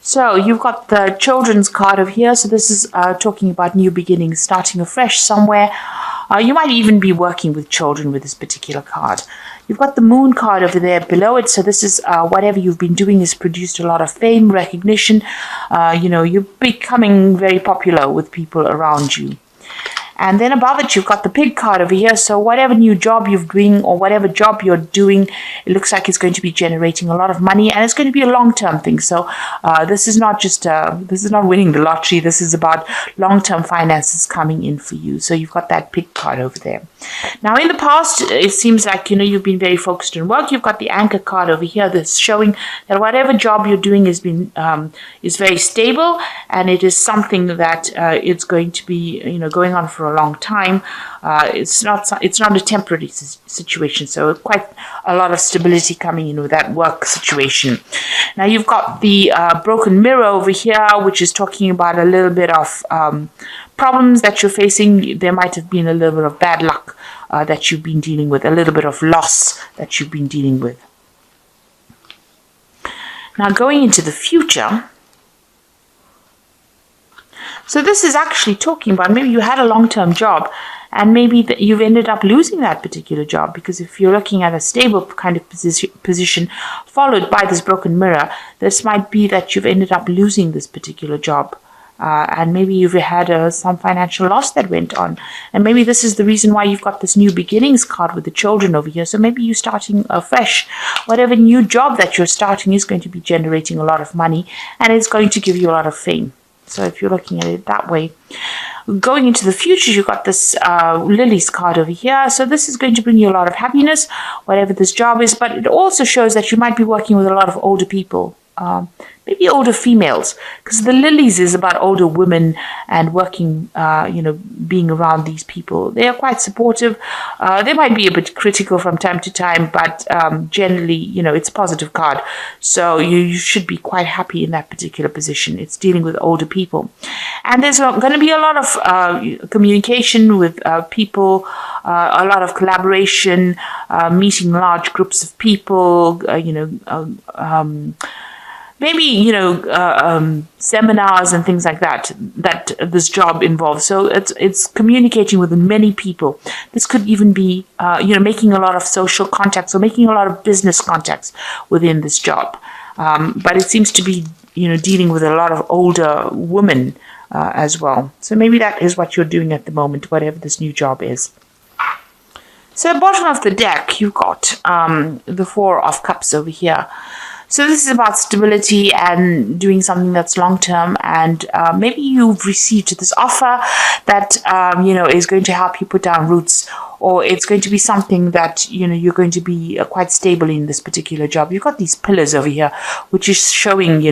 So you've got the children's card over here. So this is talking about new beginnings, starting afresh somewhere. You might even be working with children with this particular card. You've got the moon card over there below it. So this is whatever you've been doing has produced a lot of fame, recognition. You're becoming very popular with people around you. And then above it, you've got the pig card over here. So whatever new job you're doing or whatever job you're doing, it looks like it's going to be generating a lot of money, and it's going to be a long-term thing. So this is not winning the lottery. This is about long-term finances coming in for you. So you've got that pig card over there. Now, in the past, it seems like, you've been very focused on work. You've got the anchor card over here that's showing that whatever job you're doing is very stable, and it is something that it's going to be, going on for a long time. It's not a temporary situation, so quite a lot of stability coming in with that work situation. Now you've got the broken mirror over here, which is talking about a little bit of problems that you're facing. There might have been a little bit of bad luck that you've been dealing with, a little bit of loss that you've been dealing with. Now going into the future, so this is actually talking about maybe you had a long-term job and maybe you've ended up losing that particular job, because if you're looking at a stable kind of position followed by this broken mirror, this might be that you've ended up losing this particular job. And maybe you've had some financial loss that went on. And maybe this is the reason why you've got this new beginnings card with the children over here. So maybe you're starting afresh. Whatever new job that you're starting is going to be generating a lot of money, and it's going to give you a lot of fame. So if you're looking at it that way. Going into the future, you've got this Lily's card over here. So this is going to bring you a lot of happiness, whatever this job is. But it also shows that you might be working with a lot of older people. Maybe older females, because the lilies is about older women and working, being around these people. They are quite supportive. They might be a bit critical from time to time, but generally, it's a positive card. So you should be quite happy in that particular position. It's dealing with older people. And there's going to be a lot of communication with people, a lot of collaboration, meeting large groups of people, maybe, seminars and things like that this job involves. So it's communicating with many people. This could even be, making a lot of social contacts or making a lot of business contacts within this job. But it seems to be, dealing with a lot of older women as well. So maybe that is what you're doing at the moment, whatever this new job is. So at the bottom of the deck, you've got the Four of Cups over here. So this is about stability and doing something that's long-term, and maybe you've received this offer that, is going to help you put down roots, or it's going to be something that, you're going to be quite stable in this particular job. You've got these pillars over here, which is showing,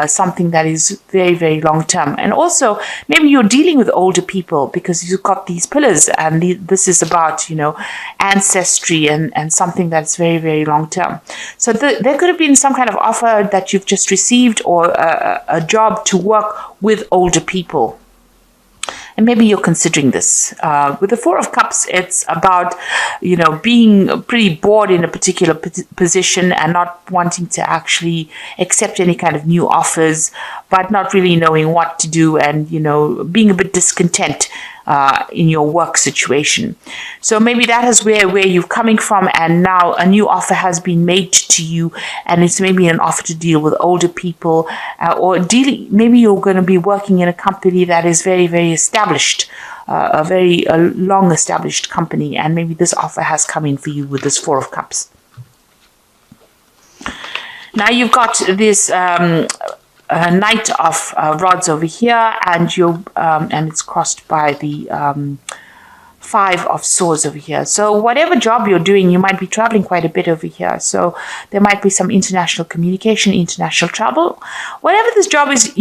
something that is very, very long-term. And also, maybe you're dealing with older people because you've got these pillars, and this is about, ancestry and something that's very, very long-term. So there could have been some kind of offer that you've just received, or a job to work with older people. And maybe you're considering this. With the Four of Cups, it's about, being pretty bored in a particular position and not wanting to actually accept any kind of new offers, but not really knowing what to do and, being a bit discontent in your work situation. So maybe that is where you're coming from, and now a new offer has been made to you, and it's maybe an offer to deal with older people, maybe you're going to be working in a company that is very, very established, a very long established company, and maybe this offer has come in for you with this Four of Cups. Now you've got this Knight of Rods over here, and it's crossed by the Five of Swords over here. So whatever job you're doing, you might be traveling quite a bit over here. So there might be some international communication, international travel. Whatever this job is,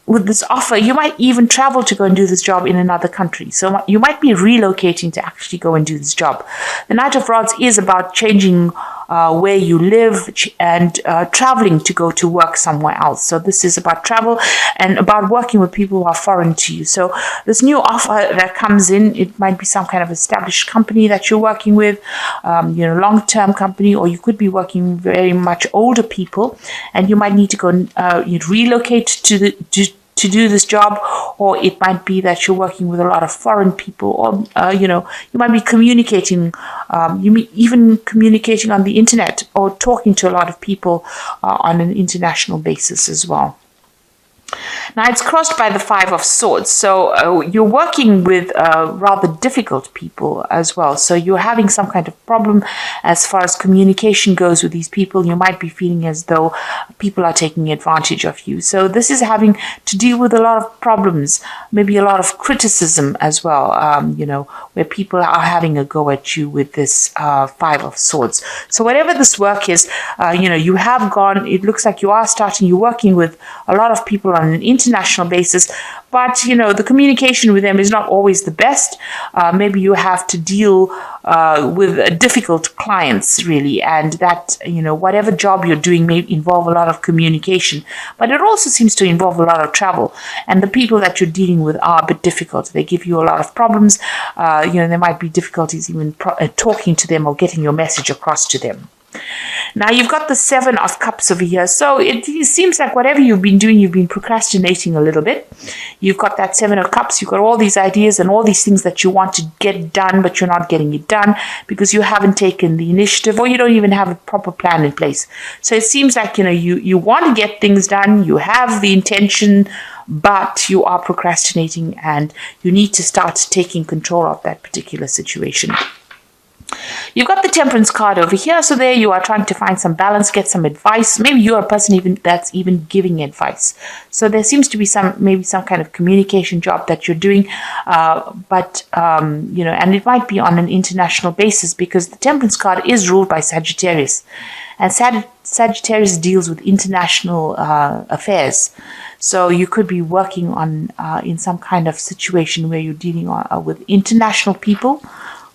with this offer, you might even travel to go and do this job in another country. So you might be relocating to actually go and do this job. The Knight of Rods is about changing where you live and traveling to go to work somewhere else. So this is about travel and about working with people who are foreign to you. So this new offer that comes in, it might be some kind of established company that you're working with, long-term company, or you could be working with very much older people, and you might need to go relocate to do this job, or it might be that you're working with a lot of foreign people, or you might be communicating, even communicating on the internet, or talking to a lot of people on an international basis as well. Now it's crossed by the Five of Swords, so you're working with rather difficult people as well. So you're having some kind of problem as far as communication goes with these people. You might be feeling as though people are taking advantage of you. So this is having to deal with a lot of problems, maybe a lot of criticism as well, where people are having a go at you with this Five of Swords. So whatever this work is, you have gone, it looks like you're working with a lot of people on an international basis, but the communication with them is not always the best. Maybe you have to deal with difficult clients, really, and that whatever job you're doing may involve a lot of communication, but it also seems to involve a lot of travel, and the people that you're dealing with are a bit difficult. They give you a lot of problems. There might be difficulties even talking to them or getting your message across to them. Now you've got the Seven of Cups over here. So it seems like whatever you've been doing, you've been procrastinating a little bit. You've got that Seven of Cups. You've got all these ideas and all these things that you want to get done, but you're not getting it done because you haven't taken the initiative, or you don't even have a proper plan in place. So it seems like, you want to get things done. You have the intention, but you are procrastinating, and you need to start taking control of that particular situation. You've got the Temperance card over here. So there you are trying to find some balance, get some advice. Maybe you're a person that's even giving advice. So there seems to be maybe some kind of communication job that you're doing. And it might be on an international basis, because the Temperance card is ruled by Sagittarius. And Sagittarius deals with international affairs. So you could be working on in some kind of situation where you're dealing with international people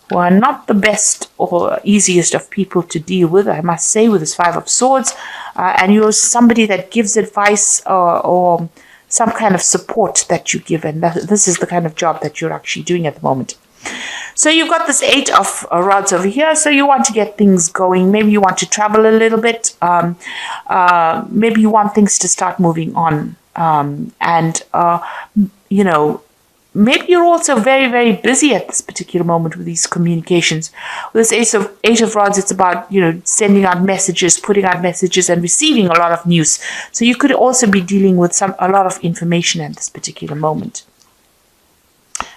who are not the best or easiest of people to deal with, I must say, with this Five of Swords. And you're somebody that gives advice or some kind of support that you give. And this is the kind of job that you're actually doing at the moment. So you've got this Eight of Rods over here. So you want to get things going. Maybe you want to travel a little bit. Maybe you want things to start moving on. Maybe you're also very, very busy at this particular moment with these communications. With this Eight of Rods, it's about, sending out messages, putting out messages, and receiving a lot of news. So you could also be dealing with a lot of information at this particular moment.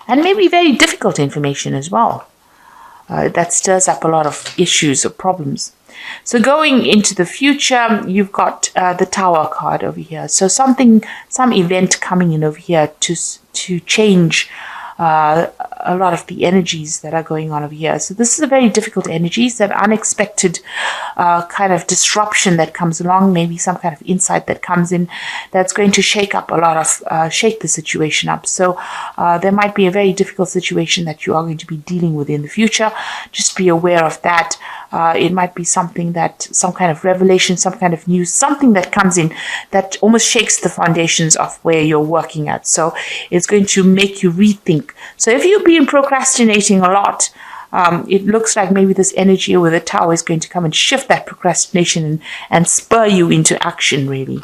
And maybe very difficult information as well. That stirs up a lot of issues or problems. So going into the future, you've got the Tower card over here. So some event coming in over here to change a lot of the energies that are going on over here. So this is a very difficult energy. It's that unexpected kind of disruption that comes along, maybe some kind of insight that comes in that's going to shake the situation up. So there might be a very difficult situation that you are going to be dealing with in the future. Just be aware of that. It might be some kind of revelation, some kind of news, something that comes in that almost shakes the foundations of where you're working at. So it's going to make you rethink. So if you've been procrastinating a lot, it looks like maybe this energy with the Tower is going to come and shift that procrastination and spur you into action, really.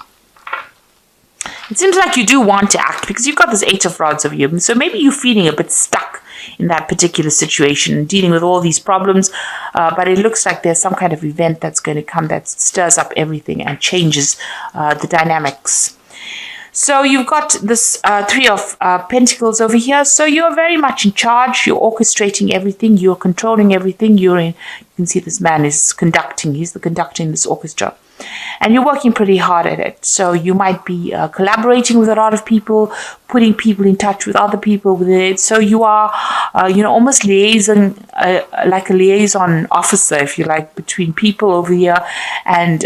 It seems like you do want to act because you've got this Eight of Rods over you. So maybe you're feeling a bit stuck in that particular situation, dealing with all these problems. But it looks like there's some kind of event that's going to come that stirs up everything and changes the dynamics. So you've got this Three of Pentacles over here. So you're very much in charge. You're orchestrating everything. You're controlling everything. You can see this man is conducting. He's conducting this orchestra. And you're working pretty hard at it. So you might be collaborating with a lot of people, putting people in touch with other people with it. So you are, almost liaison, like a liaison officer, if you like, between people over here. And,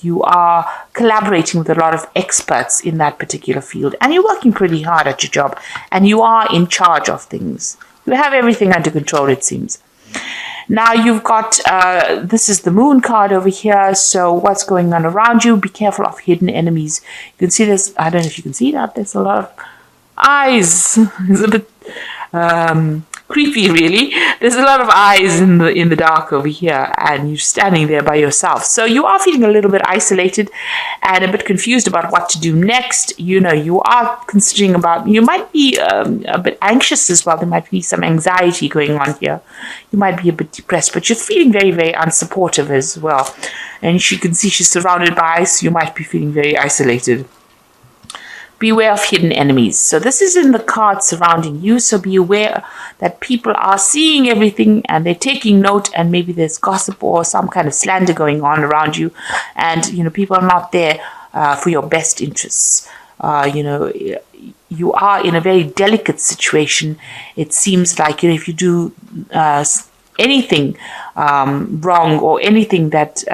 you are collaborating with a lot of experts in that particular field. And you're working pretty hard at your job. And you are in charge of things. You have everything under control, it seems. Now you've got, this is the moon card over here. So what's going on around you? Be careful of hidden enemies. You can see this. I don't know if you can see that. There's a lot of eyes. It's a bit creepy, really. There's a lot of eyes in the dark over here, and you're standing there by yourself. So you are feeling a little bit isolated and a bit confused about what to do next. You know, you are considering about, you might be a bit anxious as well. There might be some anxiety going on here. You might be a bit depressed, but you're feeling very, very unsupportive as well. And you can see she's surrounded by ice. You might be feeling very isolated. Beware of hidden enemies. So this is in the card surrounding you. So be aware that people are seeing everything and they're taking note, and maybe there's gossip or some kind of slander going on around you. And, you know, people are not there for your best interests. You know, you are in a very delicate situation. It seems like, you know, if you do anything wrong or anything that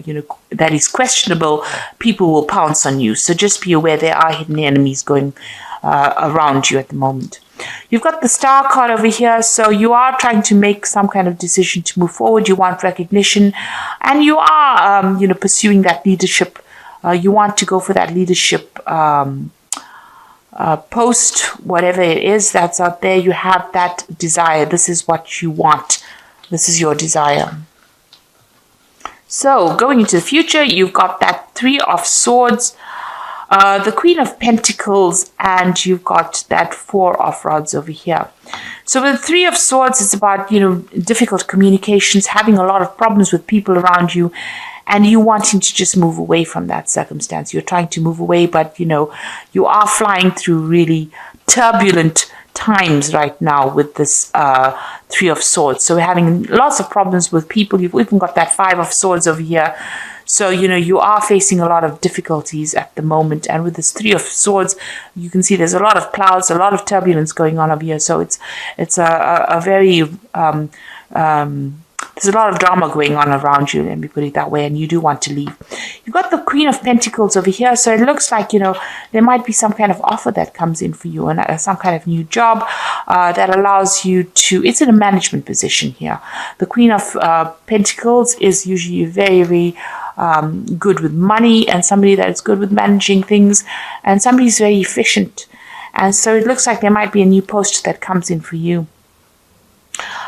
you know, that is questionable, people will pounce on you. So just be aware there are hidden enemies going around you at the moment. You've got the star card over here, so you are trying to make some kind of decision to move forward. You want recognition, and you are you know, pursuing that leadership. You want to go for that leadership post, whatever it is that's out there. You have that desire. This is what you want. This is your desire. So going into the future, you've got that Three of Swords, the Queen of Pentacles, and you've got that Four of Rods over here. So with the Three of Swords, it's about, you know, difficult communications, having a lot of problems with people around you, and you wanting to just move away from that circumstance. You're trying to move away, but, you know, you are flying through really turbulent times right now with this Three of Swords. So we're having lots of problems with people. You've even got that Five of Swords over here. So, you know, you are facing a lot of difficulties at the moment. And with this Three of Swords, you can see there's a lot of clouds, a lot of turbulence going on over here. So it's a very there's a lot of drama going on around you, let me put it that way, and you do want to leave. You've got the Queen of Pentacles over here, so it looks like, you know, there might be some kind of offer that comes in for you, and some kind of new job that allows you to, it's in a management position here. The Queen of Pentacles is usually very, very good with money, and somebody that is good with managing things, and somebody who's very efficient. And so it looks like there might be a new post that comes in for you.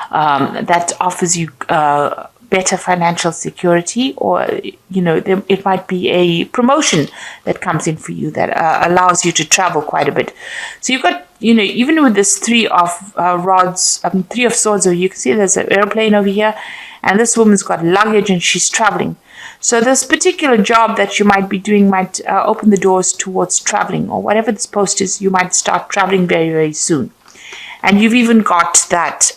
That offers you better financial security, or, you know, it might be a promotion that comes in for you that allows you to travel quite a bit. So you've got, you know, even with this Three of Three of Swords, you can see there's an airplane over here, and this woman's got luggage and she's traveling. So this particular job that you might be doing might open the doors towards traveling, or whatever this post is, you might start traveling very, very soon. And you've even got that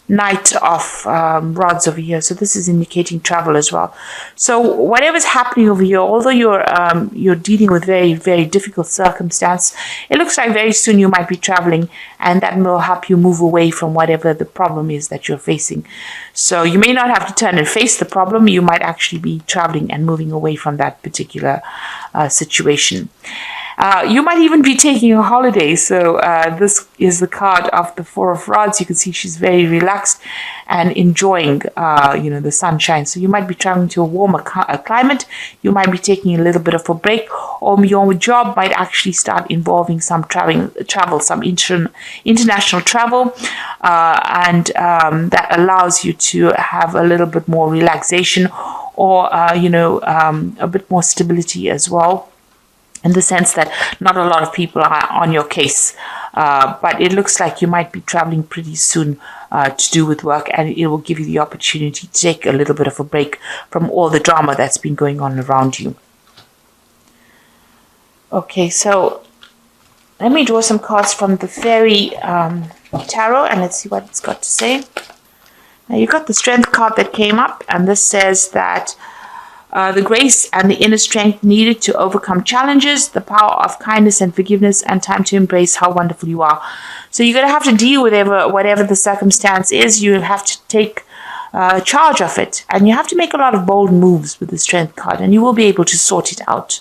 Knight of Rods over here. So this is indicating travel as well. So whatever's happening over here, although you're dealing with very, very difficult circumstance, it looks like very soon you might be traveling, and that will help you move away from whatever the problem is that you're facing. So you may not have to turn and face the problem. You might actually be traveling and moving away from that particular situation. You might even be taking a holiday. So this is the card of the Four of Rods. You can see she's very relaxed and enjoying, you know, the sunshine. So you might be traveling to a warmer climate. You might be taking a little bit of a break, or your job might actually start involving some travel, some international travel, and that allows you to have a little bit more relaxation, or you know, a bit more stability as well, in the sense that not a lot of people are on your case. But it looks like you might be traveling pretty soon to do with work, and it will give you the opportunity to take a little bit of a break from all the drama that's been going on around you. Okay, so let me draw some cards from the Fairy Tarot, and let's see what it's got to say. Now you've got the Strength card that came up, and this says that the grace and the inner strength needed to overcome challenges, the power of kindness and forgiveness, and time to embrace how wonderful you are. So you're going to have to deal with whatever the circumstance is. You have to take charge of it, and you have to make a lot of bold moves with the Strength card, and you will be able to sort it out.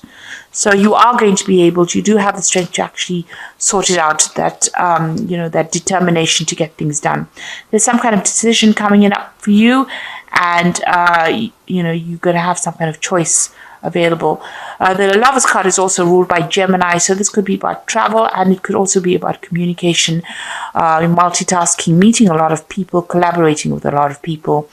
So you are going to be able to, you do have the strength to actually sort it out, that, that determination to get things done. There's some kind of decision coming in up for you, and, you're going to have some kind of choice available. The Lovers card is also ruled by Gemini, so this could be about travel, and it could also be about communication, multitasking, meeting a lot of people, collaborating with a lot of people,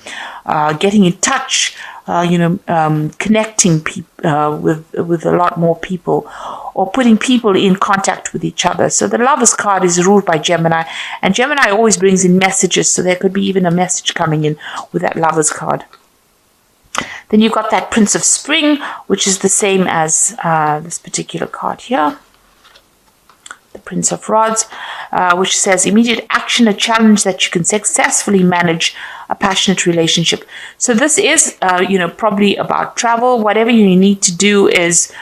getting in touch, connecting with a lot more people, or putting people in contact with each other. So the Lovers card is ruled by Gemini, and Gemini always brings in messages, so there could be even a message coming in with that Lovers card. Then you've got that Prince of Spring, which is the same as this particular card here. The Prince of Rods, which says immediate action, a challenge that you can successfully manage, a passionate relationship. So this is, probably about travel. Whatever you need to do is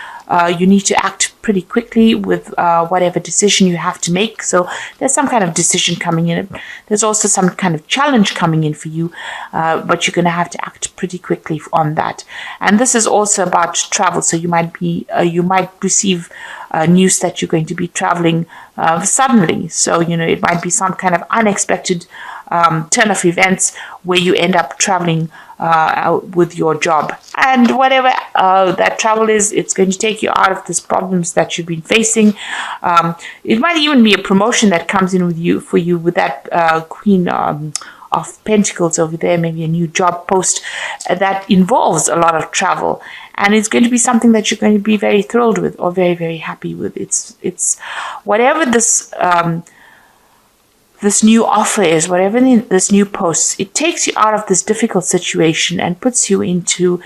you need to act pretty quickly with whatever decision you have to make. So there's some kind of decision coming in. There's also some kind of challenge coming in for you, but you're going to have to act pretty quickly on that. And this is also about travel. So you might receive news that you're going to be traveling suddenly. So, it might be some kind of unexpected turn of events where you end up traveling with your job. And whatever that travel is, it's going to take you out of these problems that you've been facing. It might even be a promotion that comes in for you with that Queen of Pentacles over there, maybe a new job post that involves a lot of travel. And it's going to be something that you're going to be very thrilled with, or very, very happy with. It's whatever this new offer is, whatever this new post, it takes you out of this difficult situation and puts you into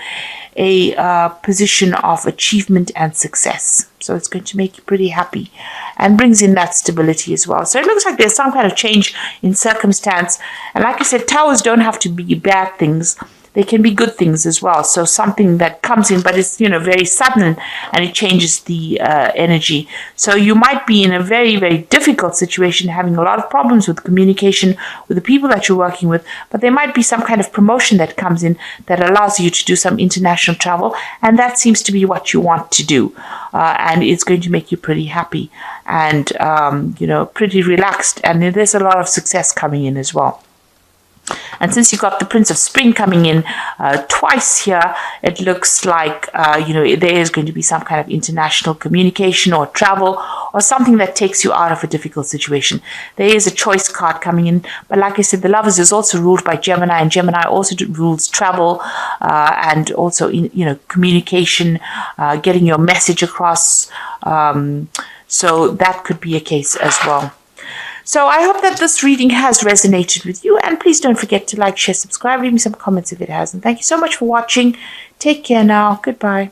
a position of achievement and success. So it's going to make you pretty happy and brings in that stability as well. So it looks like there's some kind of change in circumstance. And like I said, towers don't have to be bad things. They can be good things as well. So something that comes in, but it's, very sudden, and it changes the energy. So you might be in a very, very difficult situation, having a lot of problems with communication with the people that you're working with, but there might be some kind of promotion that comes in that allows you to do some international travel, and that seems to be what you want to do. And it's going to make you pretty happy and, pretty relaxed. And there's a lot of success coming in as well. And since you've got the Prince of Spring coming in twice here, it looks like, there is going to be some kind of international communication or travel or something that takes you out of a difficult situation. There is a choice card coming in. But like I said, the Lovers is also ruled by Gemini, and Gemini also rules travel and also, communication, getting your message across. So that could be a case as well. So I hope that this reading has resonated with you, and please don't forget to like, share, subscribe, leave me some comments if it hasn't. Thank you so much for watching. Take care now. Goodbye.